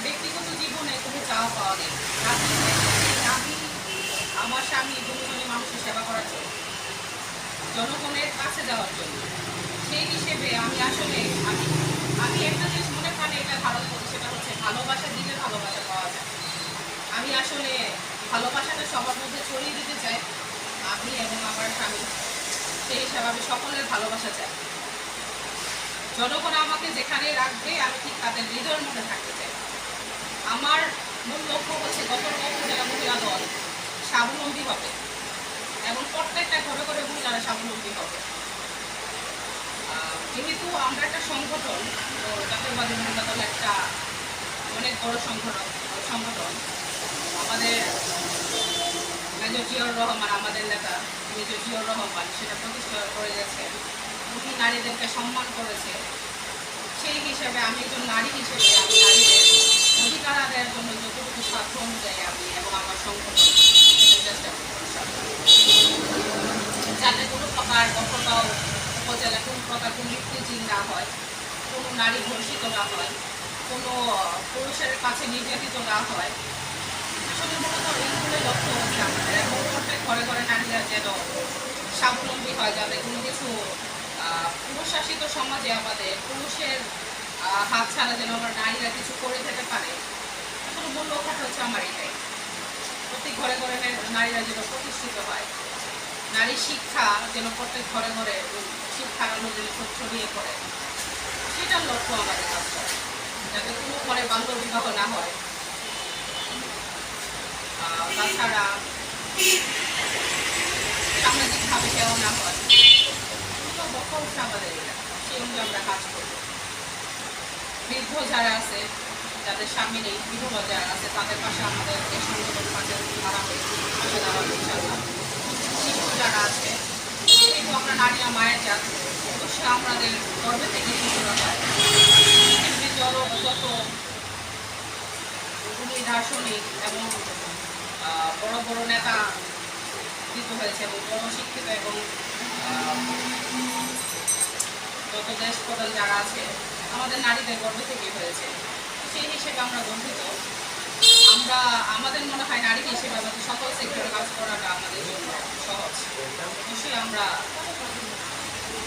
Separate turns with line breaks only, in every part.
ব্যক্তিগত জীবনে কোনো চাওয়া পাওয়া নেই। আমি আমার স্বামী দুজনই মানুষের সেবা করার জন্য, জনগণের কাছে যাওয়ার জন্য। সেই হিসেবে আমি আসলে আমি আমি একটা জিনিস মনে প্রাণে এটা ধারণ করি, সেটা হচ্ছে ভালোবাসা দিলে ভালোবাসা পাওয়া যায়। আমি আসলে ভালোবাসাটা সবার মধ্যে ছড়িয়ে দিতে চাই, আমি এবং আমার স্বামী। সেই হিসাবে আমি সকলের ভালোবাসা চাই। জনগণ আমাকে যেখানে রাখবে আমি ঠিক তাদের হৃদয়ের মধ্যে থাকতে চাই। আমার মূল লক্ষ্য হচ্ছে গতর্গ উপজেলা মহিলা দল স্বাবলম্বী হবে এবং প্রত্যেকটা ঘরে ঘরে মহিলারা স্বাবলম্বী হবে। যেহেতু আমরা একটা সংগঠন, তো জাতীয়বাদী মহিলা দল একটা অনেক বড় সংগঠন। আমাদের মেজর জিয়াউর রহমান, আমাদের নেতা মেজর জিয়াউর রহমান সেটা প্রতিষ্ঠা করে গেছে, উনি নারীদেরকে সম্মান করেছে। সেই হিসাবে আমি একজন নারী হিসেবে আমি নারীদের অধিকার আদায়ের জন্য যতটুকু সাধ্য অনুযায়ী আমি এবং আমার সংগঠন সেটা চেষ্টা করি, যাতে কোনো প্রকার গতকাল উপজেলা কোনো প্রকার কোনো লিপ্তিহীন না হয়, কোনো নারী বঞ্চিত না হয়, কোনো পুরুষের কাছে নির্যাতিত না হয়। আসলে মূলত এইগুলোই লক্ষ্য হচ্ছে আমাদের, এবং প্রত্যেক ঘরে ঘরে নারীরা যেন স্বাবলম্বী হয়, যাতে কোনো কিছু পুরুষ শাসিত সমাজে আমাদের পুরুষের হাত ছাড়া যেন আমরা নারীরা কিছু করে যেতে পারে। আসলে মূল লক্ষ্যটা হচ্ছে আমার এটাই, প্রত্যেক ঘরে ঘরে নারীরা যেন প্রতিষ্ঠিত হয়, নারী শিক্ষা যেন প্রত্যেক ঘরে ঘরে শিক্ষার আলো যেন ছড়িয়ে পড়ে, সেটার লক্ষ্য আমাদের কাজ করে, যাতে কোনো ঘরে বাল্য বিবাহ না হয়। তাছাড়া সামাজিকভাবে কেউ না হয়, লক্ষ্য হচ্ছে আমাদের এটা, সেই অনুযায়ী আমরা কাজ করব। বৃদ্ধ যারা আছে, যাদের স্বামী নেই, বিধবা যারা আছে, তাদের পাশে আমাদের এই সংগঠন পাশে দাঁড়াবে, পাশে দাঁড়াবে ইনশাআল্লাহ। শিশু যারা আছে, কিন্তু আমরা নারীরা মায়ের জাত, অবশ্যই আমাদের গর্বে থেকে শিশুরা হয়। যত উনি দার্শনিক এবং বড় বড় নেতা দিত হয়েছে এবং বড় শিক্ষিত এবং যত দেশ প্রধান যারা আছে আমাদের নারীদের গর্ব থেকে হয়েছে। সেই হিসেবে আমরা গর্বিত। আমরা আমাদের মনে হয় নারী হিসেবে আমাদের সকল সেক্টরে কাজ করাটা আমাদের জন্য সহজ। অবশ্যই আমরা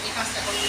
এই কাজটা করতে